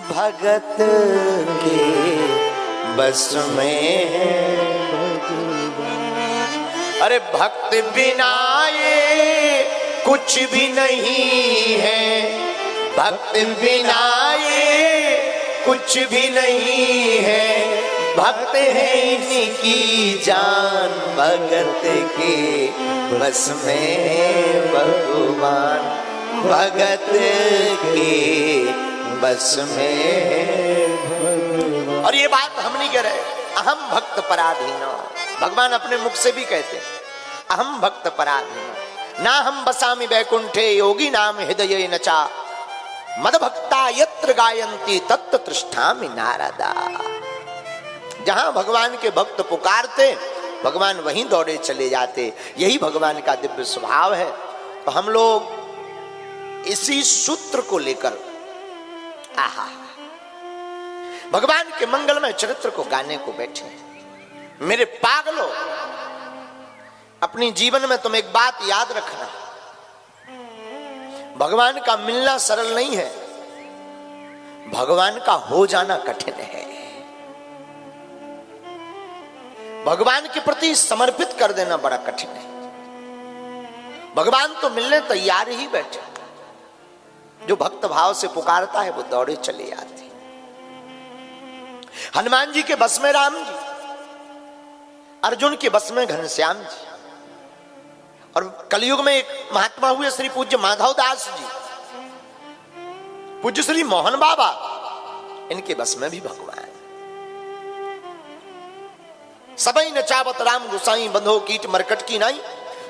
भगत के बस में है। अरे भक्त बिना ये कुछ भी नहीं है, भक्त बिना ये कुछ भी नहीं है, भक्त है इनकी जान, भगत के बस में है भगवान, भगत के बस में है। और ये बात हम नहीं कह रहे, अहम भक्त पराधीन, भगवान अपने मुख से भी कहते हैं अहम भक्त पराधीन, ना हम बसामि वैकुंठे योगी नाम हृदय नचा, मद भक्ता यत्र गायन्ति तत्र तृष्णामि नारदा। जहां भगवान के भक्त पुकारते भगवान वहीं दौड़े चले जाते, यही भगवान का दिव्य स्वभाव है। तो हम लोग इसी सूत्र को लेकर आहा भगवान के मंगलमय चरित्र को गाने को बैठे। मेरे पागलों, अपनी जीवन में तुम एक बात याद रखना, भगवान का मिलना सरल नहीं है, भगवान का हो जाना कठिन है। भगवान के प्रति समर्पित कर देना बड़ा कठिन है। भगवान तो मिलने तैयार ही बैठे, जो भक्त भाव से पुकारता है वो दौड़े चले आते। हनुमान जी के बस में राम जी, अर्जुन के बस में घनश्याम जी, और कलयुग में एक महात्मा हुए श्री पूज्य माधव दास जी, पूज्य श्री मोहन बाबा, इनके बस में भी भगवान। सबई नचावत राम गुसाई बंधो कीट मरकट की नाई।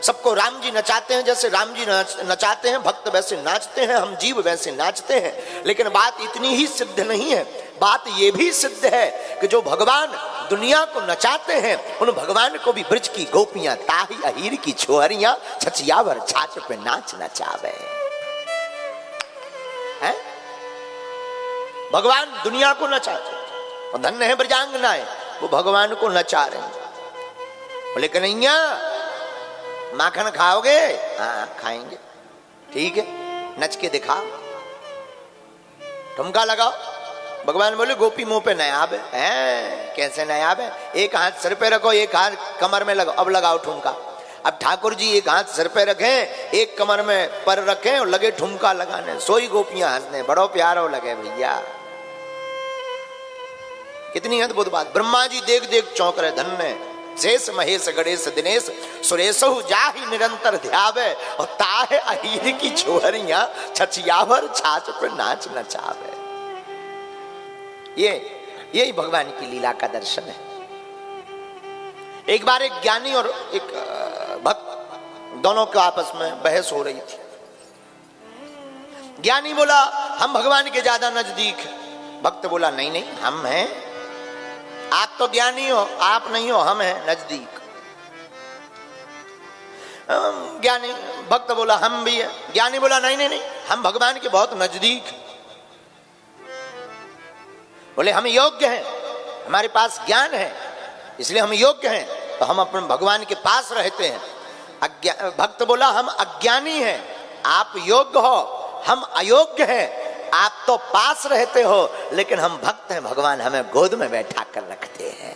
सबको राम जी नचाते हैं, जैसे राम जी नचाते हैं, भक्त वैसे नाचते हैं, हम जीव वैसे नाचते हैं। लेकिन बात इतनी ही सिद्ध नहीं है, बात यह भी सिद्ध है कि जो भगवान दुनिया को नचाते हैं, उन भगवान को भी ब्रज की गोपियां ताही अहीर की छोहरियां छछियावर छाछ पे नाच नचावे। भगवान दुनिया को नचाते, और धन्य है ब्रजांगनाएं, वो भगवान को नचा रहे हैं। बोले कन्हैया माखन खाओगे? हाँ खाएंगे। ठीक है, नच के दिखाओ, ठुमका लगाओ। भगवान बोले गोपी मुंह पे नायाब है। कैसे नायाब है? एक हाथ सिर पे रखो, एक हाथ कमर में लगाओ, अब लगाओ ठुमका। अब ठाकुर जी एक हाथ सिर पे रखें, एक कमर में पर रखें और लगे ठुमका लगाने, सोई गोपियां हंसने, बड़ो प्यारो लगे भैया। कितनी अद्भुत बात। ब्रह्मा जी देख देख चौंक रहे, धन्य शेष महेश गणेश दिनेश सुरेशहु जाहि निरंतर ध्यावे, और ताहे अहीर की छोहरियां छछियावर छाछ पे नाच नचावे। यही भगवान की लीला का दर्शन है। एक बार एक ज्ञानी और एक भक्त, दोनों के आपस में बहस हो रही थी। ज्ञानी बोला हम भगवान के ज्यादा नजदीक हैं। भक्त बोला नहीं नहीं, हम हैं, आप तो ज्ञानी हो, आप नहीं हो, हम हैं नजदीक। ज्ञानी भक्त बोला हम भी है। ज्ञानी बोला नहीं नहीं नहीं, हम भगवान के बहुत नजदीक। बोले हम योग्य हैं, हमारे पास ज्ञान है, इसलिए हम योग्य हैं, तो हम अपने भगवान के पास रहते हैं। भक्त बोला हम अज्ञानी हैं, आप योग्य हो, हम अयोग्य हैं। आप तो पास रहते हो, लेकिन हम भक्त हैं, भगवान हमें गोद में बैठा कर रखते हैं।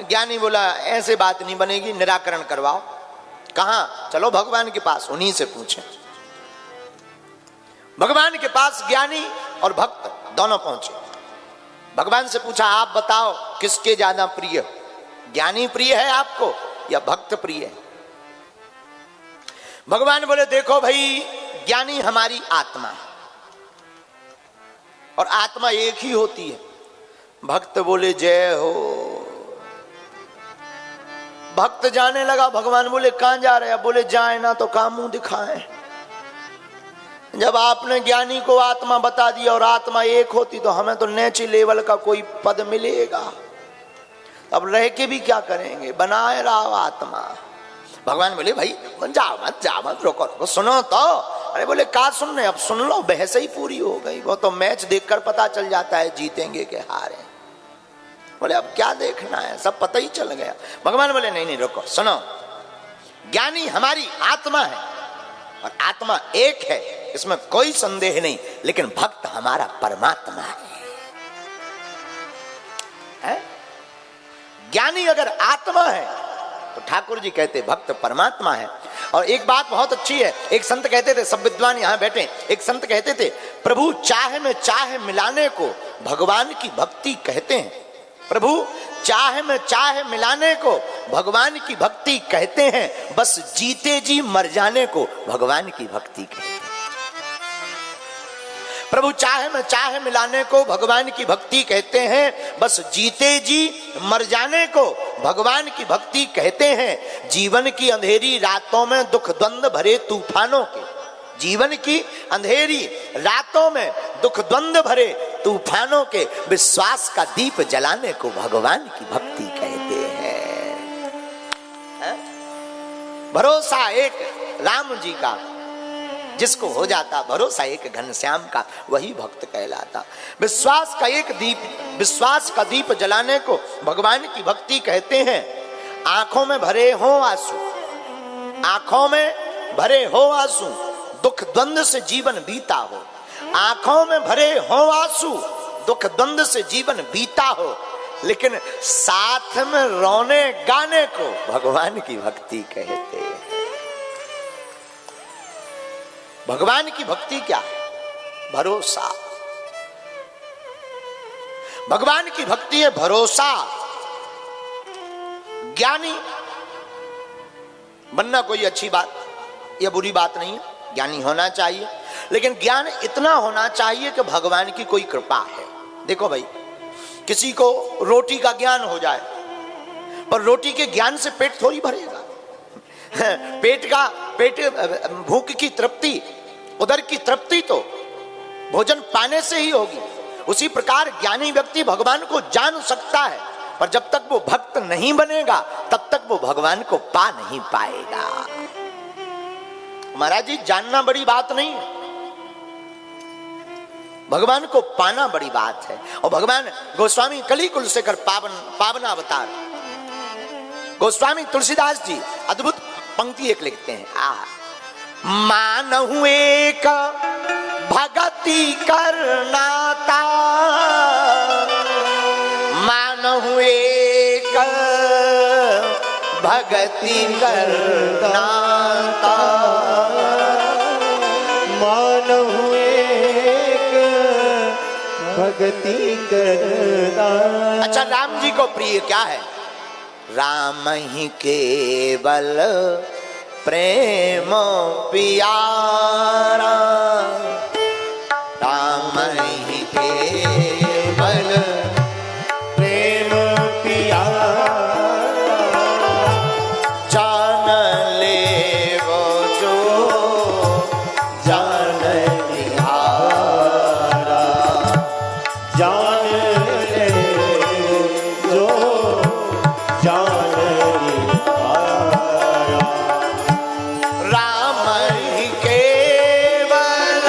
ज्ञानी बोला ऐसे बात नहीं बनेगी, निराकरण करवाओ। कहां? चलो भगवान के पास, उन्हीं से पूछें। भगवान के पास ज्ञानी और भक्त दोनों पहुंचे। भगवान से पूछा आप बताओ किसके ज्यादा प्रिय, ज्ञानी प्रिय है आपको या भक्त प्रिय है? भगवान बोले देखो भाई, ज्ञानी हमारी आत्मा है और आत्मा एक ही होती है। भक्त बोले जय हो। भक्त जाने लगा। भगवान बोले कहां जा रहे हैं? बोले जाए ना तो काम मुंह दिखाएं। जब आपने ज्ञानी को आत्मा बता दिया और आत्मा एक होती तो हमें तो नीचे लेवल का कोई पद मिलेगा, अब रह के भी क्या करेंगे, बनाए रहो आत्मा। भगवान बोले भाई जाओ मत रोको रोको, सुनो तो। अरे बोले का सुन रहे, अब सुन लो, बहस ही पूरी हो गई। वो तो मैच देखकर पता चल जाता है जीतेंगे कि हारे। बोले अब क्या देखना है, सब पता ही चल गया। भगवान बोले नहीं नहीं रुको, सुनो, ज्ञानी हमारी आत्मा है और आत्मा एक है, इसमें कोई संदेह नहीं, लेकिन भक्त हमारा परमात्मा है। ज्ञानी अगर आत्मा है तो ठाकुर जी कहते भक्त परमात्मा है। और एक बात बहुत अच्छी है, एक संत कहते थे, सब विद्वान यहां बैठे, एक संत कहते थे, प्रभु चाह में चाह मिलाने को भगवान की भक्ति कहते हैं। प्रभु चाह में चाह मिलाने को भगवान की भक्ति कहते हैं, बस जीते जी मर जाने को भगवान की भक्ति कहते हैं। प्रभु चाह में चाह मिलाने को भगवान की भक्ति कहते हैं, बस जीते जी मर जाने को भगवान की भक्ति कहते हैं। जीवन की अंधेरी रातों में दुख द्वंद्व भरे तूफानों के, जीवन की अंधेरी रातों में दुख द्वंद्व भरे तूफानों के विश्वास का दीप जलाने को भगवान की भक्ति कहते हैं। भरोसा एक राम जी का, जिसको हो जाता भरोसा एक घनश्याम का, वही भक्त कहलाता। विश्वास का एक दीप, विश्वास का दीप जलाने को भगवान की भक्ति कहते हैं। आंखों में भरे हो आंसू, आंखों में भरे हो आंसू, दुख द्वंद्व से जीवन बीता हो। आंखों में भरे हो आंसू, दुख द्वंद्व से जीवन बीता हो, लेकिन साथ में रोने गाने को भगवान की भक्ति कहते हैं। भगवान की भक्ति क्या है? भरोसा। भगवान की भक्ति है भरोसा। ज्ञानी बनना कोई अच्छी बात या बुरी बात नहीं है, ज्ञानी होना चाहिए, लेकिन ज्ञान इतना होना चाहिए कि भगवान की कोई कृपा है। देखो भाई, किसी को रोटी का ज्ञान हो जाए, पर रोटी के ज्ञान से पेट थोड़ी भरेगा। पेट भूख की तृप्ति, उदर की तृप्ति तो भोजन पाने से ही होगी। उसी प्रकार ज्ञानी व्यक्ति भगवान को जान सकता है, पर जब तक वो भक्त नहीं बनेगा तब तक वो भगवान को पा नहीं पाएगा। महाराज जी, जानना बड़ी बात नहीं है, भगवान को पाना बड़ी बात है। और भगवान गोस्वामी कलिकुल से कर पावन अवतार गोस्वामी तुलसीदास जी अद्भुत पंक्ति एक लिखते हैं। मानहु एक भगति करनाता, मानहु एक भगति करनाता, मानहु एक भगति करनाता। अच्छा, राम जी को प्रिय क्या है? राम ही केवल प्रेम प्यारा, राम ही केवल प्रेम प्यारा, जान ले वो जो जान निहारा, जान ले जो जान निहारा। राम ही केवल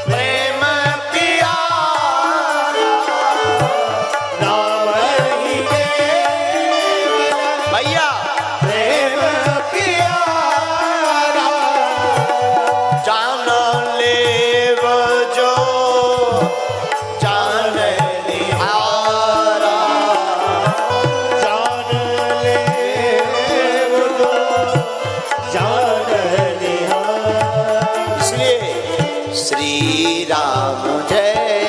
प्रेम प्यारा, राम ही केवल भैया प्रेम प्यारा, जान ले वो जो जान निहारा, जान ले जो जान निहारा। इसलिए श्री राम जय